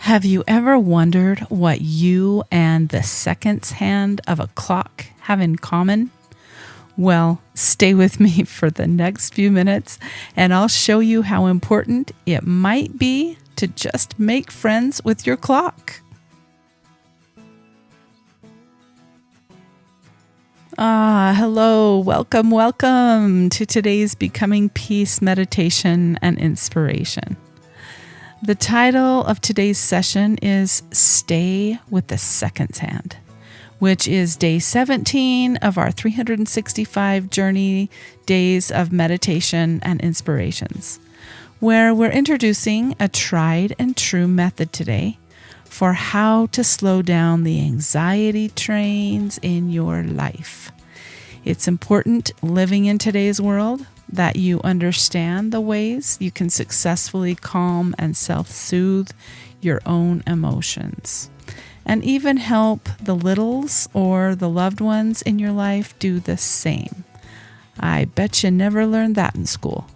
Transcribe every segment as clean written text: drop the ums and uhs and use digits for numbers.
Have you ever wondered what you and the seconds hand of a clock have in common? Well, stay with me for the next few minutes and I'll show you how important it might be to just make friends with your clock. Hello, welcome to today's Becoming Peace meditation and inspiration. The title of today's session is Stay with the Seconds Hand, which is day 17 of our 365 journey days of meditation and inspirations, where we're introducing a tried and true method today for how to slow down the anxiety trains in your life. It's important living in today's world that you understand the ways you can successfully calm and self-soothe your own emotions, and even help the littles or the loved ones in your life do the same. I bet you never learned that in school.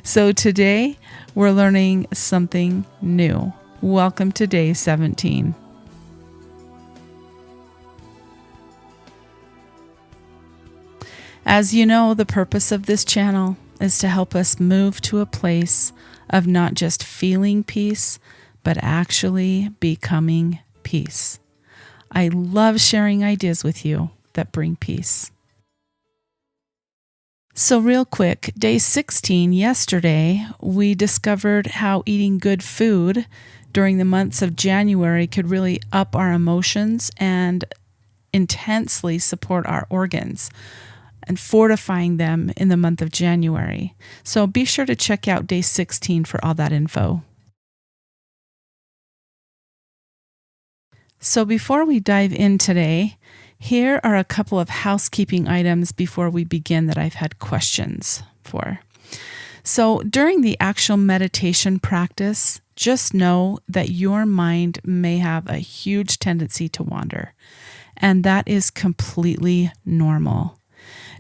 So today we're learning something new. Welcome to day 17. As you know, the purpose of this channel is to help us move to a place of not just feeling peace, but actually becoming peace. I love sharing ideas with you that bring peace. So real quick, day 16, yesterday, we discovered how eating good food during the months of January could really up our emotions and intensely support our organs and fortifying them in the month of January. So be sure to check out day 16 for all that info. So before we dive in today, here are a couple of housekeeping items before we begin that I've had questions for. So during the actual meditation practice, just know that your mind may have a huge tendency to wander, and that is completely normal.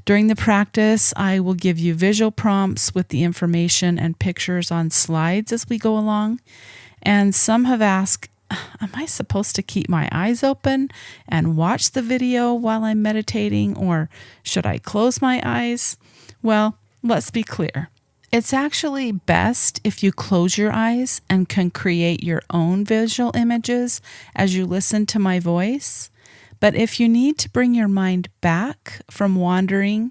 During the practice, I will give you visual prompts with the information and pictures on slides as we go along. And some have asked, am I supposed to keep my eyes open and watch the video while I'm meditating, or should I close my eyes? Well, let's be clear. It's actually best if you close your eyes and can create your own visual images as you listen to my voice. But if you need to bring your mind back from wandering,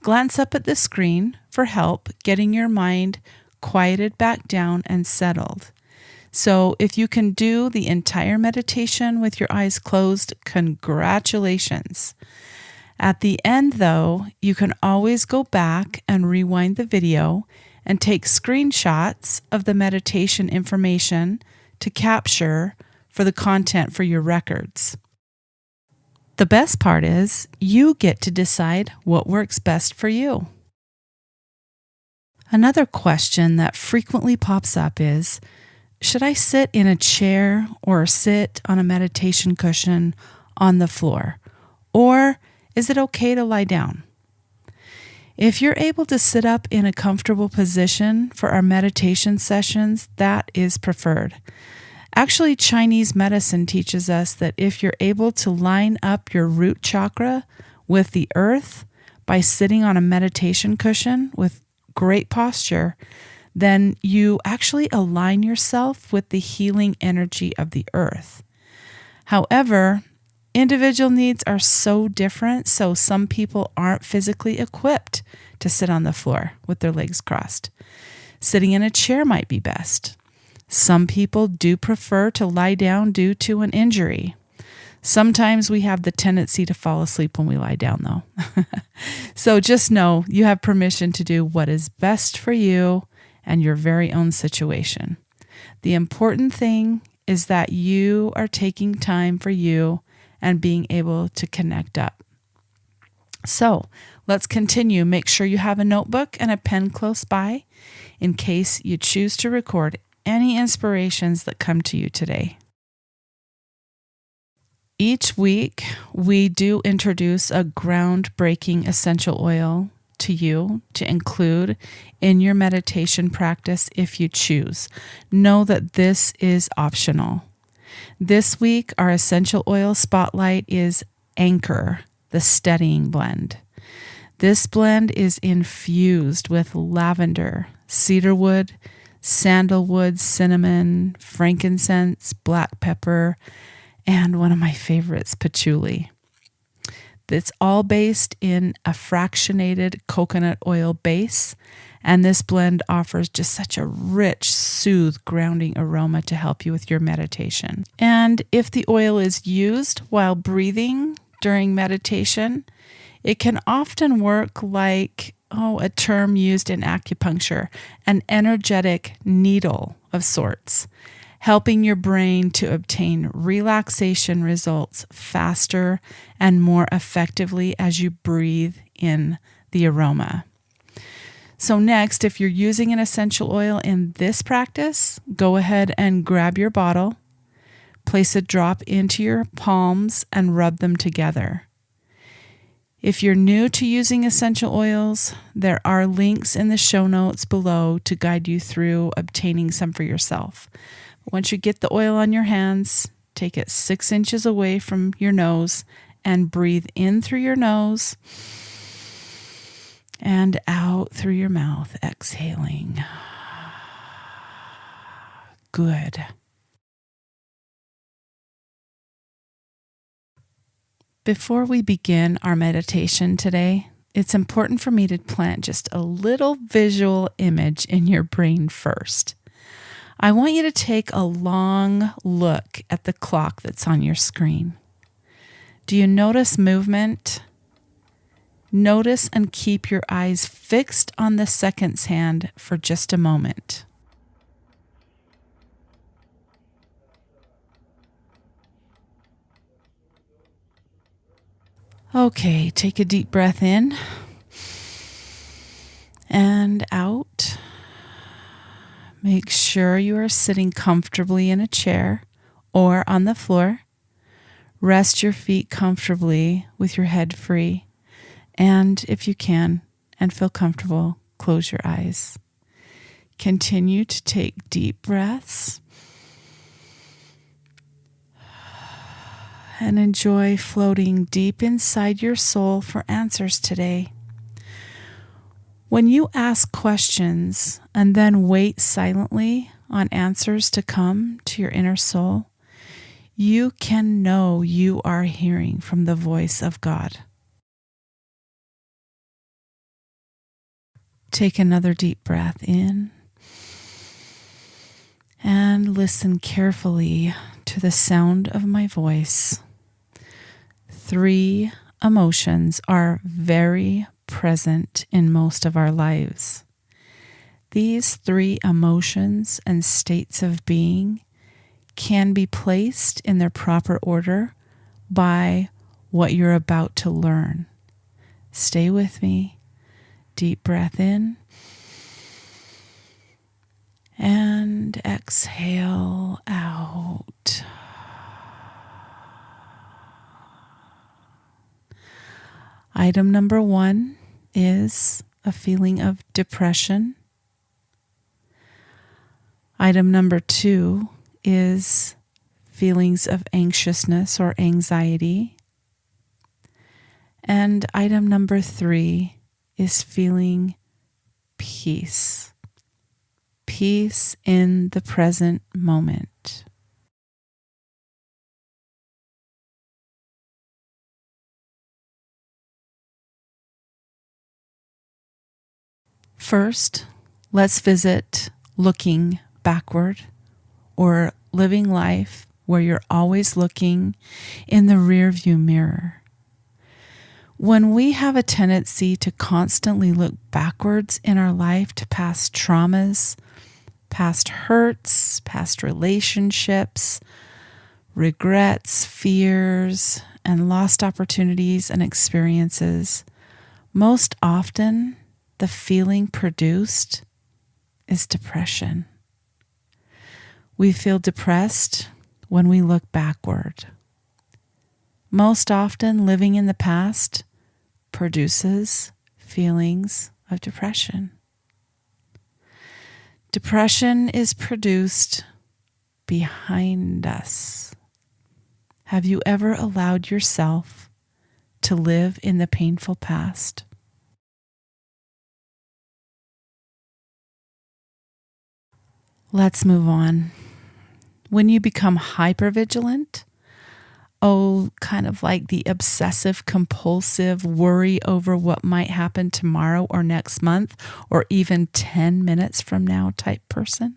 glance up at the screen for help getting your mind quieted back down and settled. So if you can do the entire meditation with your eyes closed, congratulations. At the end, though, you can always go back and rewind the video and take screenshots of the meditation information to capture for the content for your records. The best part is you get to decide what works best for you. Another question that frequently pops up is, should I sit in a chair or sit on a meditation cushion on the floor? Or is it okay to lie down? If you're able to sit up in a comfortable position for our meditation sessions, that is preferred. Actually, Chinese medicine teaches us that if you're able to line up your root chakra with the earth by sitting on a meditation cushion with great posture, then you actually align yourself with the healing energy of the earth. However, individual needs are so different, so some people aren't physically equipped to sit on the floor with their legs crossed. Sitting in a chair might be best. Some people do prefer to lie down due to an injury. Sometimes we have the tendency to fall asleep when we lie down, though. So just know you have permission to do what is best for you and your very own situation. The important thing is that you are taking time for you and being able to connect up. So let's continue. Make sure you have a notebook and a pen close by in case you choose to record any inspirations that come to you today. Each week, we do introduce a groundbreaking essential oil to you to include in your meditation practice if you choose. Know that this is optional. This week, our essential oil spotlight is Anchor, the steadying blend. This blend is infused with lavender, cedarwood, sandalwood, cinnamon, frankincense, black pepper, and one of my favorites, patchouli. It's all based in a fractionated coconut oil base, and this blend offers just such a rich, soothe, grounding aroma to help you with your meditation. And if the oil is used while breathing during meditation, it can often work like, a term used in acupuncture, an energetic needle of sorts, helping your brain to obtain relaxation results faster and more effectively as you breathe in the aroma. So next, if you're using an essential oil in this practice, go ahead and grab your bottle, place a drop into your palms, and rub them together. If you're new to using essential oils, there are links in the show notes below to guide you through obtaining some for yourself. Once you get the oil on your hands, take it 6 inches away from your nose and breathe in through your nose and out through your mouth, exhaling. Good. Before we begin our meditation today, it's important for me to plant just a little visual image in your brain first. I want you to take a long look at the clock that's on your screen. Do you notice movement? Notice and keep your eyes fixed on the seconds hand for just a moment. Okay, take a deep breath in and out. Make sure you are sitting comfortably in a chair or on the floor. Rest your feet comfortably with your head free. And if you can and feel comfortable, close your eyes. Continue to take deep breaths and enjoy floating deep inside your soul for answers today. When you ask questions and then wait silently on answers to come to your inner soul, you can know you are hearing from the voice of God. Take another deep breath in and listen carefully to the sound of my voice. 3 emotions are very present in most of our lives. These 3 emotions and states of being can be placed in their proper order by what you're about to learn. Stay with me. Deep breath in and exhale out. Item number 1 is a feeling of depression. Item number 2 is feelings of anxiousness or anxiety. And item number 3 is feeling peace. Peace in the present moment. First, let's visit looking backward or living life where you're always looking in the rearview mirror. When we have a tendency to constantly look backwards in our life to past traumas, past hurts, past relationships, regrets, fears, and lost opportunities and experiences, most often the feeling produced is depression. We feel depressed when we look backward. Most often, living in the past produces feelings of depression. Depression is produced behind us. Have you ever allowed yourself to live in the painful past? Let's move on. When you become hypervigilant, kind of like the obsessive compulsive worry over what might happen tomorrow or next month or even 10 minutes from now type person,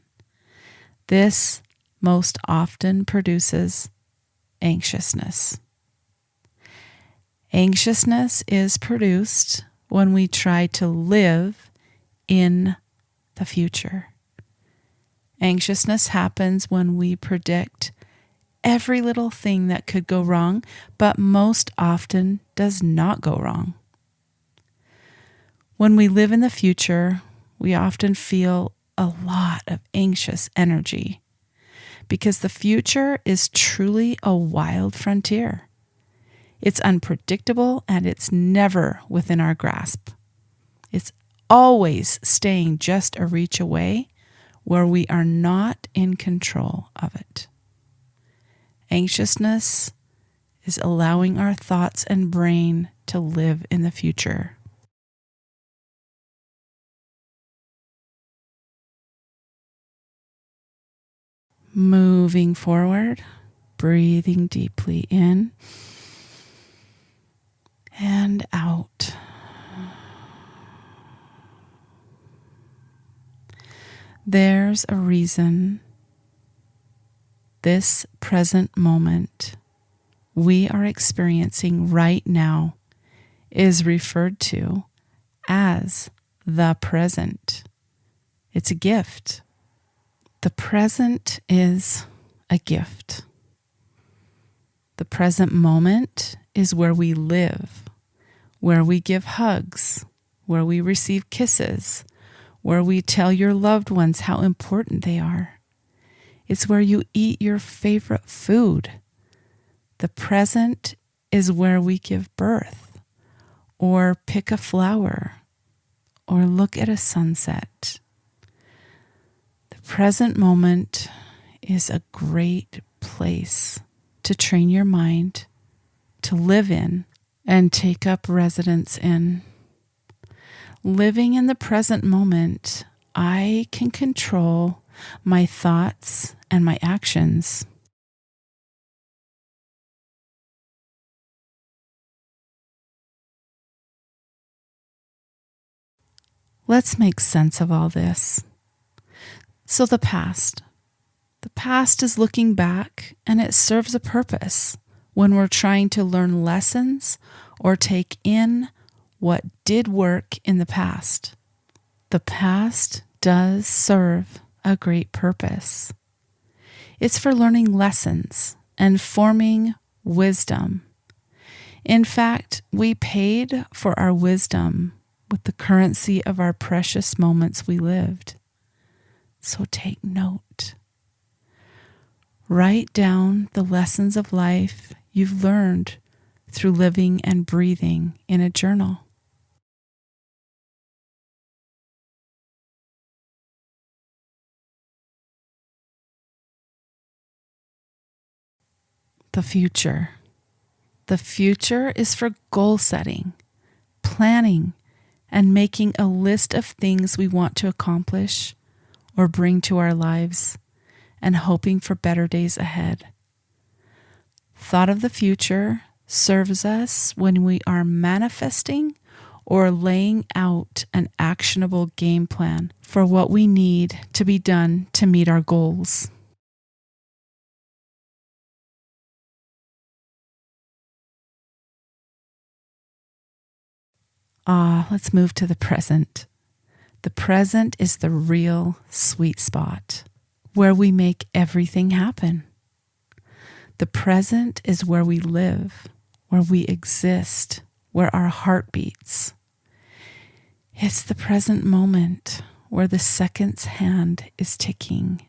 this most often produces anxiousness. Anxiousness is produced when we try to live in the future. Anxiousness happens when we predict every little thing that could go wrong, but most often does not go wrong. When we live in the future, we often feel a lot of anxious energy because the future is truly a wild frontier. It's unpredictable and it's never within our grasp. It's always staying just a reach away where we are not in control of it. Anxiousness is allowing our thoughts and brain to live in the future. Moving forward, breathing deeply in and out. There's a reason this present moment we are experiencing right now is referred to as the present. It's a gift. The present is a gift. The present moment is where we live, where we give hugs, where we receive kisses, where we tell your loved ones how important they are. It's where you eat your favorite food. The present is where we give birth, or pick a flower, or look at a sunset. The present moment is a great place to train your mind to live in and take up residence in. Living in the present moment, I can control my thoughts and my actions. Let's make sense of all this. So the past is looking back, and it serves a purpose when we're trying to learn lessons or take in what did work in the past. The past does serve a great purpose. It's for learning lessons and forming wisdom. In fact, we paid for our wisdom with the currency of our precious moments we lived. So take note. Write down the lessons of life you've learned through living and breathing in a journal. The future. The future is for goal setting, planning, and making a list of things we want to accomplish or bring to our lives, and hoping for better days ahead. Thought of the future serves us when we are manifesting or laying out an actionable game plan for what we need to be done to meet our goals. Let's move to the present. The present is the real sweet spot where we make everything happen. The present is where we live, where we exist, where our heart beats. It's the present moment where the second's hand is ticking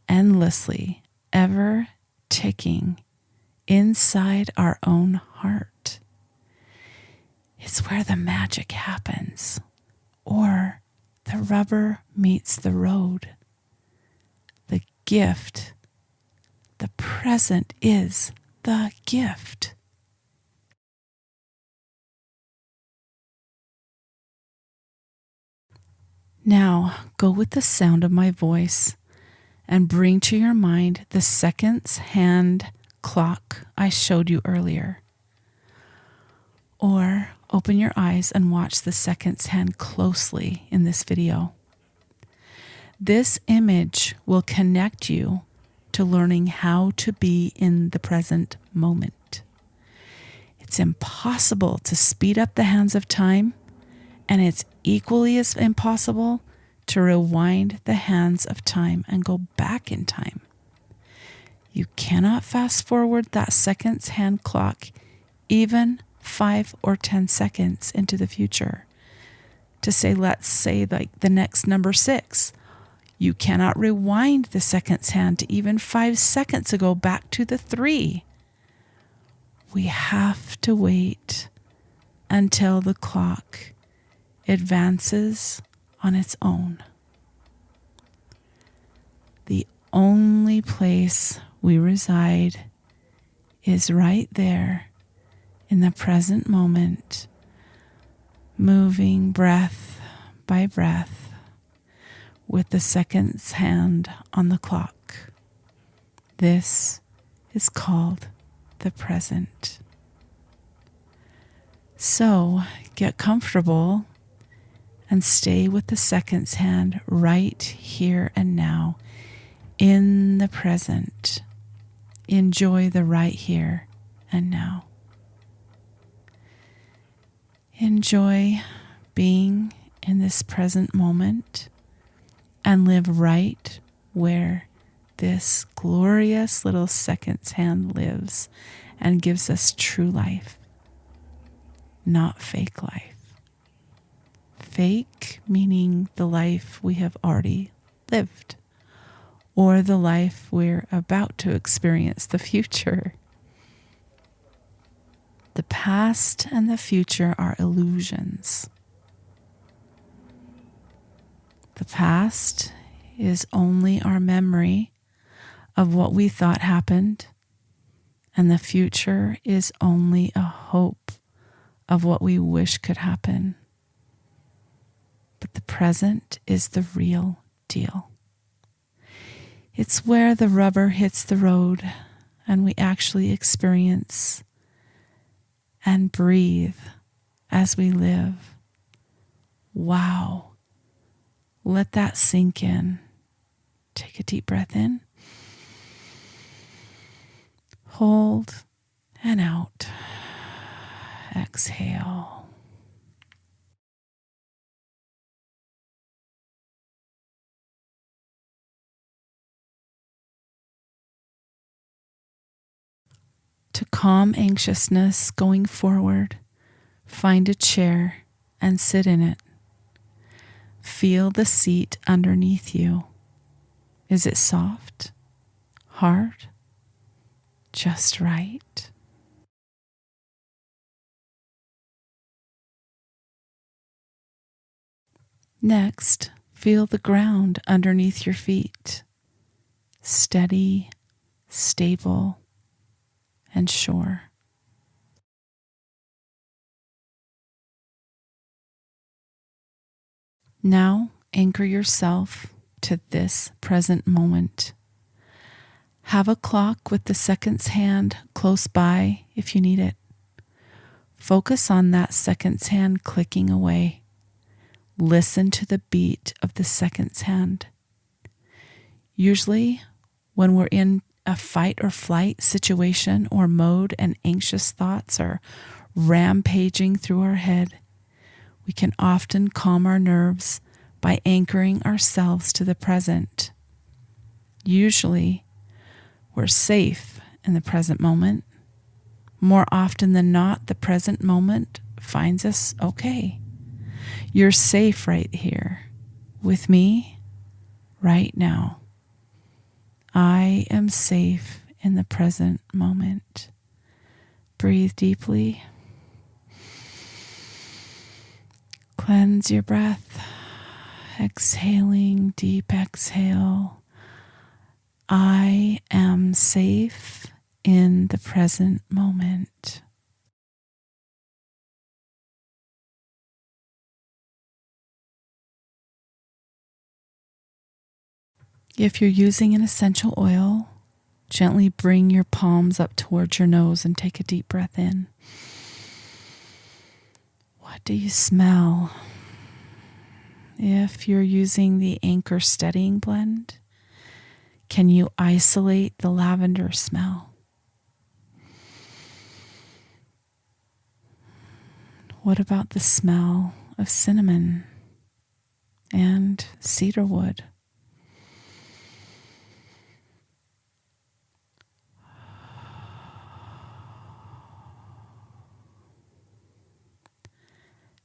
endlessly, ever ticking inside our own heart. is where the magic happens, or the rubber meets the road. The gift, the present is the gift. Now go with the sound of my voice and bring to your mind the seconds hand clock I showed you earlier. Or open your eyes and watch the seconds hand closely in this video. This image will connect you to learning how to be in the present moment. It's impossible to speed up the hands of time, and it's equally as impossible to rewind the hands of time and go back in time. You cannot fast forward that seconds hand clock even 5 or 10 seconds into the future to say, let's say, like the next number 6. You cannot rewind the seconds hand to even 5 seconds ago back to the 3. We have to wait until the clock advances on its own. The only place we reside is right there in the present moment, moving breath by breath with the seconds hand on the clock. This is called the present. So get comfortable and stay with the seconds hand right here and now in the present. Enjoy the right here and now. Enjoy being in this present moment and live right where this glorious little seconds hand lives and gives us true life, not fake life. Fake meaning the life we have already lived, or the life we're about to experience, the future. The past and the future are illusions. The past is only our memory of what we thought happened, and the future is only a hope of what we wish could happen. But the present is the real deal. It's where the rubber hits the road and we actually experience and breathe as we live. Wow. Let that sink in. Take a deep breath in. Hold and out. Exhale. To calm anxiousness going forward, find a chair and sit in it. Feel the seat underneath you. Is it soft? Hard? Just right? Next, feel the ground underneath your feet. Steady, stable, and sure. Now anchor yourself to this present moment. Have a clock with the seconds hand close by if you need it. Focus on that seconds hand clicking away. Listen to the beat of the seconds hand. Usually, when we're in a fight or flight situation or mode and anxious thoughts are rampaging through our head, we can often calm our nerves by anchoring ourselves to the present. Usually, we're safe in the present moment. More often than not, the present moment finds us okay. You're safe right here with me right now. I am safe in the present moment. Breathe deeply. Cleanse your breath. Exhaling, deep exhale. I am safe in the present moment. If you're using an essential oil, gently bring your palms up towards your nose and take a deep breath in. What do you smell? If you're using the Anchor Steadying Blend, can you isolate the lavender smell? What about the smell of cinnamon and cedarwood?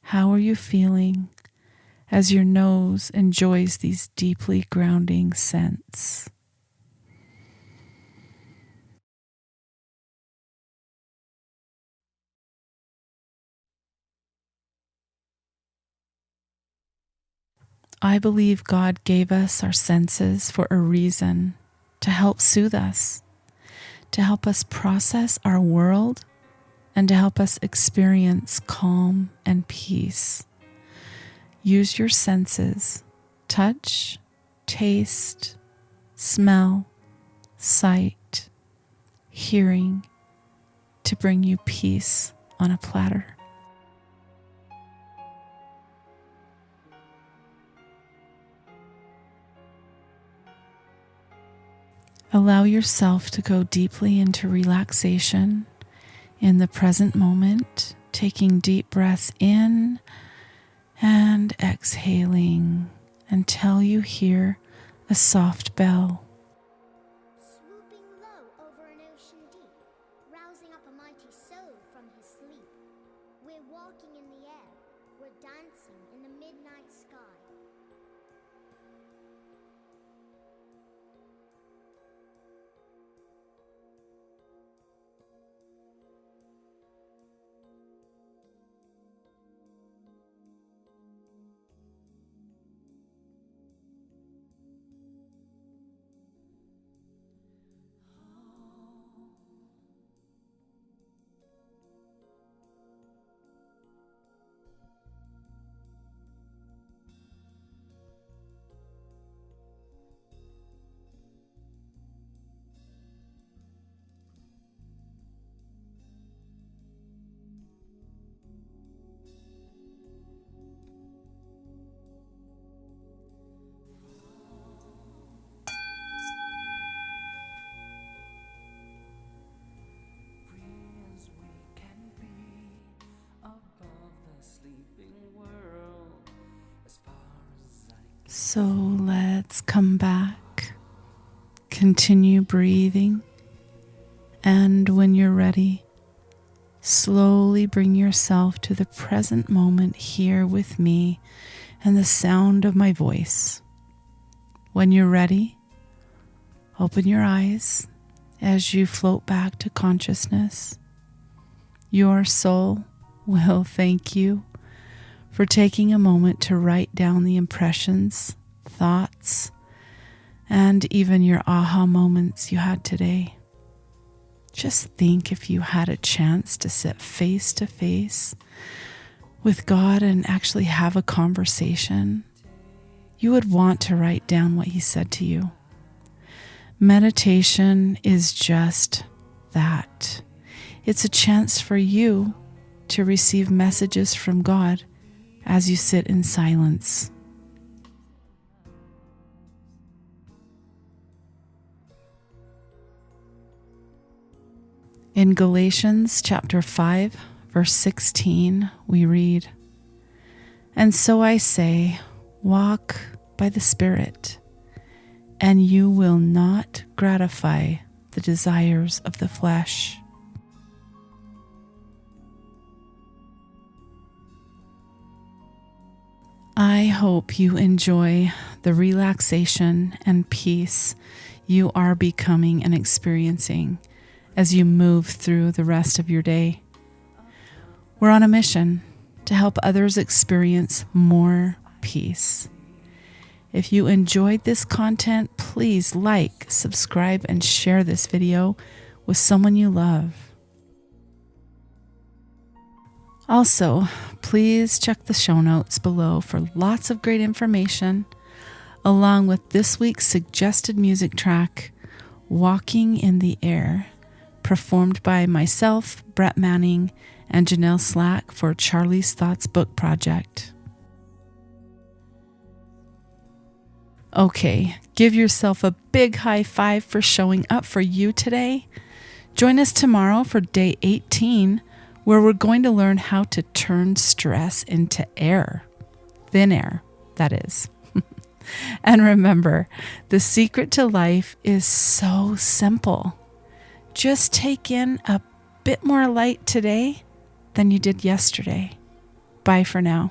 How are you feeling as your nose enjoys these deeply grounding scents? I believe God gave us our senses for a reason, to help soothe us, to help us process our world, and to help us experience calm and peace. Use your senses, touch, taste, smell, sight, hearing, to bring you peace on a platter. Allow yourself to go deeply into relaxation in the present moment, taking deep breaths in and exhaling until you hear a soft bell. Swooping low over an ocean deep, rousing up a mighty soul from his sleep. We're walking in the air, we're dancing in the midnight sky. So let's come back, continue breathing, and when you're ready, slowly bring yourself to the present moment here with me and the sound of my voice. When you're ready, open your eyes as you float back to consciousness. Your soul will thank you for taking a moment to write down the impressions, thoughts, and even your aha moments you had today. Just think if you had a chance to sit face to face with God and actually have a conversation, you would want to write down what He said to you. Meditation is just that. It's a chance for you to receive messages from God as you sit in silence. In Galatians chapter 5, verse 16, we read, "And so I say, walk by the Spirit, and you will not gratify the desires of the flesh." I hope you enjoy the relaxation and peace you are becoming and experiencing as you move through the rest of your day. We're on a mission to help others experience more peace. If you enjoyed this content, please like, subscribe, and share this video with someone you love. Also, please check the show notes below for lots of great information, along with this week's suggested music track, Walking in the Air, performed by myself, Brett Manning, and Jenell Slack for Charlie's Thoughts book project. Okay, give yourself a big high five for showing up for you today. Join us tomorrow for day 18, where we're going to learn how to turn stress into air. Thin air, that is. And remember, the secret to life is so simple. Just take in a bit more light today than you did yesterday. Bye for now.